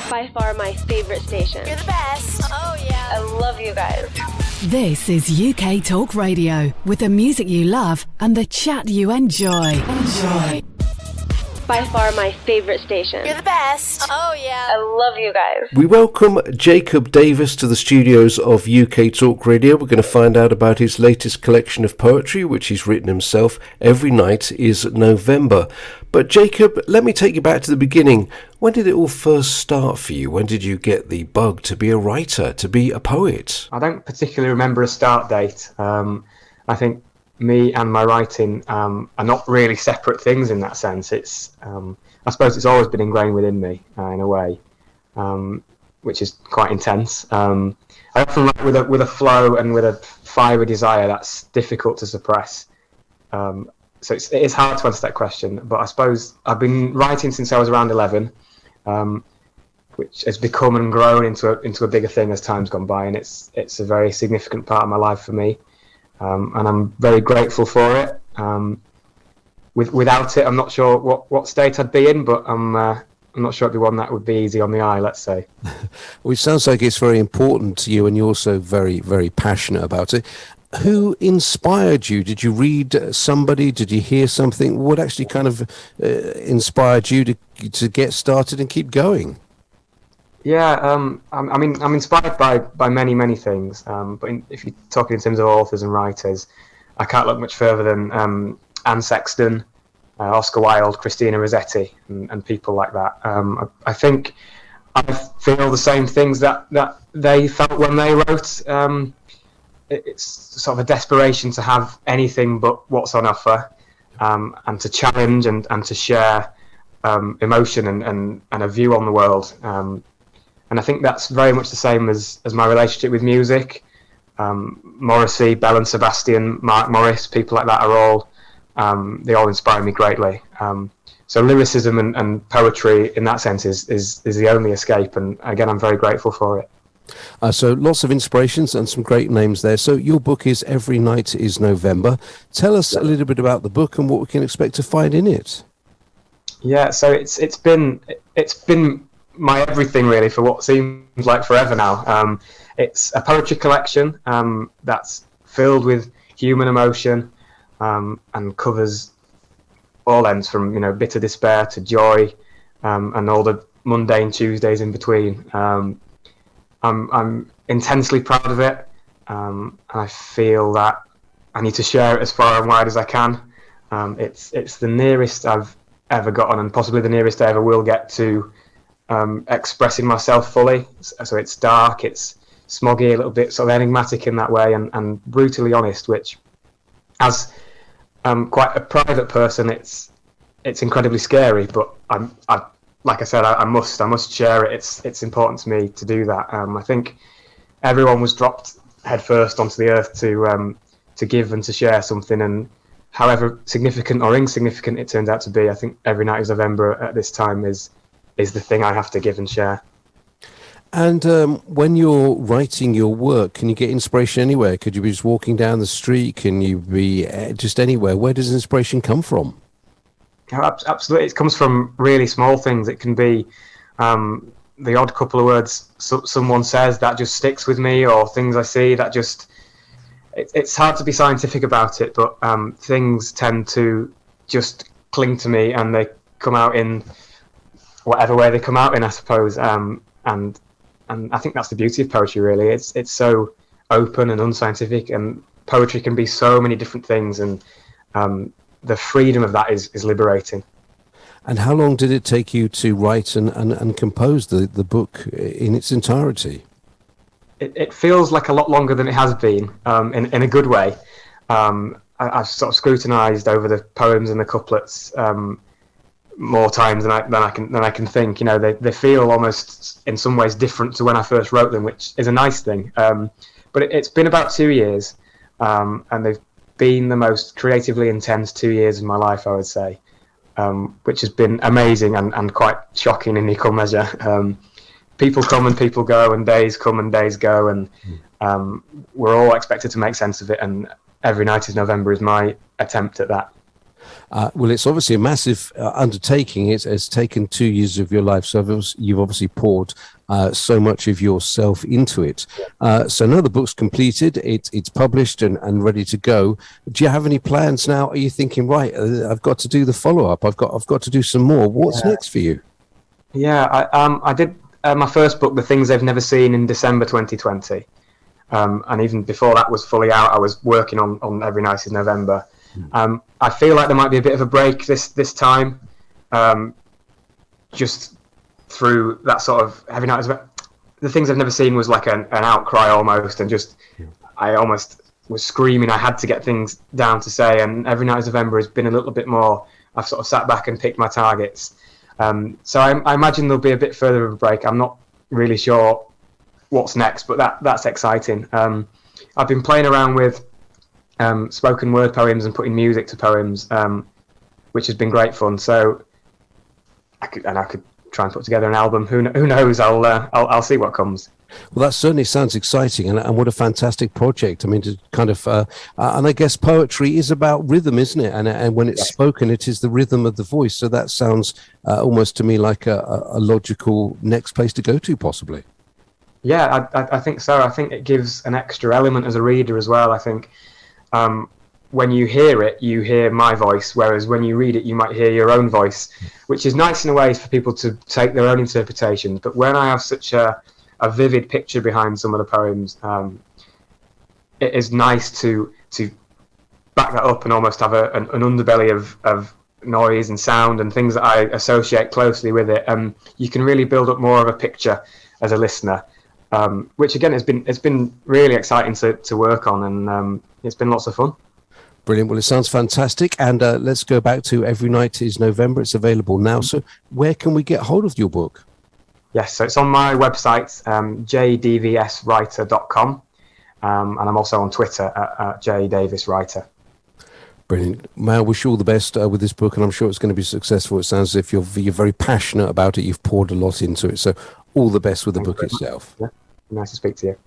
By far my favorite station. You're the best. Oh, yeah. I love you guys. This is UK Talk Radio, with the music you love and the chat you enjoy. By far my favorite station. You're the best. Oh, yeah. I love you guys. We welcome Jacob Davies to the studios of UK Talk Radio. We're going to find out about his latest collection of poetry, which he's written himself. Every Night is November. But Jacob, let me take you back to the beginning. When did it all first start for you? When did you get the bug to be a writer, to be a poet? I don't particularly remember a start date. I think me and my writing are not really separate things in that sense. It's I suppose it's always been ingrained within me in a way, which is quite intense. I often write with a flow and with a fiery desire that's difficult to suppress. So it is hard to answer that question, but I suppose I've been writing since I was around 11, which has become and grown into a bigger thing as time's gone by, and it's a very significant part of my life for me. And I'm very grateful for it. Without it, I'm not sure what state I'd be in, but I'm not sure it'd be one that would be easy on the eye, let's say. Well, it sounds like it's very important to you, and you're also very, very passionate about it. Who inspired you? Did you read somebody? Did you hear something? What actually kind of inspired you to get started and keep going? Yeah, I'm inspired by many things. But if you're talking in terms of authors and writers, I can't look much further than Anne Sexton, Oscar Wilde, Christina Rossetti, and people like that. I think I feel the same things that they felt when they wrote. It's sort of a desperation to have anything but what's on offer, and to challenge and to share emotion and a view on the world. And I think that's very much the same as my relationship with music. Morrissey, Bell and Sebastian, Mark Morris, people like that are all, they all inspire me greatly. So lyricism and poetry in that sense is the only escape. And again, I'm very grateful for it. So lots of inspirations and some great names there. So your book is Every Night is November. Tell us a little bit about the book and what we can expect to find in it. Yeah, so it's been my everything really for what seems like forever now. It's a poetry collection that's filled with human emotion and covers all ends from bitter despair to joy and all the mundane Tuesdays in between. I'm intensely proud of it, and I feel that I need to share it as far and wide as I can. It's the nearest I've ever gotten, and possibly the nearest I ever will get to expressing myself fully. So it's dark, it's smoggy, a little bit sort of enigmatic in that way, and brutally honest, which, as quite a private person, it's incredibly scary. But like I said, I must share it. It's important to me to do that. I think everyone was dropped headfirst onto the earth to give and to share something, and however significant or insignificant it turns out to be, I think Every Night is November at this time is the thing I have to give and share. And when you're writing your work, can you get inspiration anywhere? Could you be just walking down the street? Can you be just anywhere? Where does inspiration come from? Absolutely, it comes from really small things. It can be the odd couple of words someone says that just sticks with me, or things I see that just... It's hard to be scientific about it, but things tend to just cling to me, and they come out in whatever way they come out in, I suppose. And I think that's the beauty of poetry, really. It's so open and unscientific, and poetry can be so many different things, and the freedom of that is liberating. And how long did it take you to write and compose the book in its entirety? It feels like a lot longer than it has been, in a good way. I've sort of scrutinised over the poems and the couplets more times than I can think. They feel almost in some ways different to when I first wrote them, which is a nice thing. But it's been about 2 years, and they've been the most creatively intense 2 years of my life, I would say, which has been amazing and quite shocking in equal measure. People come and people go, and days come and days go, and we're all expected to make sense of it, and Every Night is November is my attempt at that. Well, it's obviously a massive undertaking. It's taken 2 years of your life, so you've obviously poured so much of yourself into it. So now the book's completed, it's published and ready to go. Do you have any plans now? Are you thinking, right, I've got to do the follow-up, I've got to do some more? What's next for you? Yeah, I did my first book, The Things They've Never Seen, in December 2020. And even before that was fully out, I was working on Every Night is November. I feel like there might be a bit of a break this time, just through that sort of Every Night is The Things I've Never Seen was like an outcry almost, and just I almost was screaming. I had to get things down to say, and Every Night is November has been a little bit more. I've sort of sat back and picked my targets. So I imagine there'll be a bit further of a break. I'm not really sure what's next, but that's exciting. I've been playing around with spoken word poems and putting music to poems, which has been great fun. So I could try and put together an album. Who knows? I'll see what comes. Well, that certainly sounds exciting, and what a fantastic project. I mean, to kind of, and I guess poetry is about rhythm, isn't it? And when it's spoken, it is the rhythm of the voice. So that sounds almost to me like a logical next place to go to, possibly. Yeah, I think so. I think it gives an extra element as a reader as well. I think when you hear it, you hear my voice, whereas when you read it, you might hear your own voice, which is nice in a way for people to take their own interpretations. But when I have such a vivid picture behind some of the poems, it is nice to back that up and almost have an underbelly of noise and sound and things that I associate closely with it. You can really build up more of a picture as a listener, which again it's been really exciting to work on, and it's been lots of fun. Brilliant. Well, it sounds fantastic. And let's go back to Every Night is November. It's available now. So where can we get hold of your book? Yes, so it's on my website, jdvswriter.com, and I'm also on Twitter at jdaviswriter. Brilliant. May I wish you all the best with this book, and I'm sure it's going to be successful. It sounds as if you're very passionate about it. You've poured a lot into it. So all the best with the book itself. Yeah, nice to speak to you.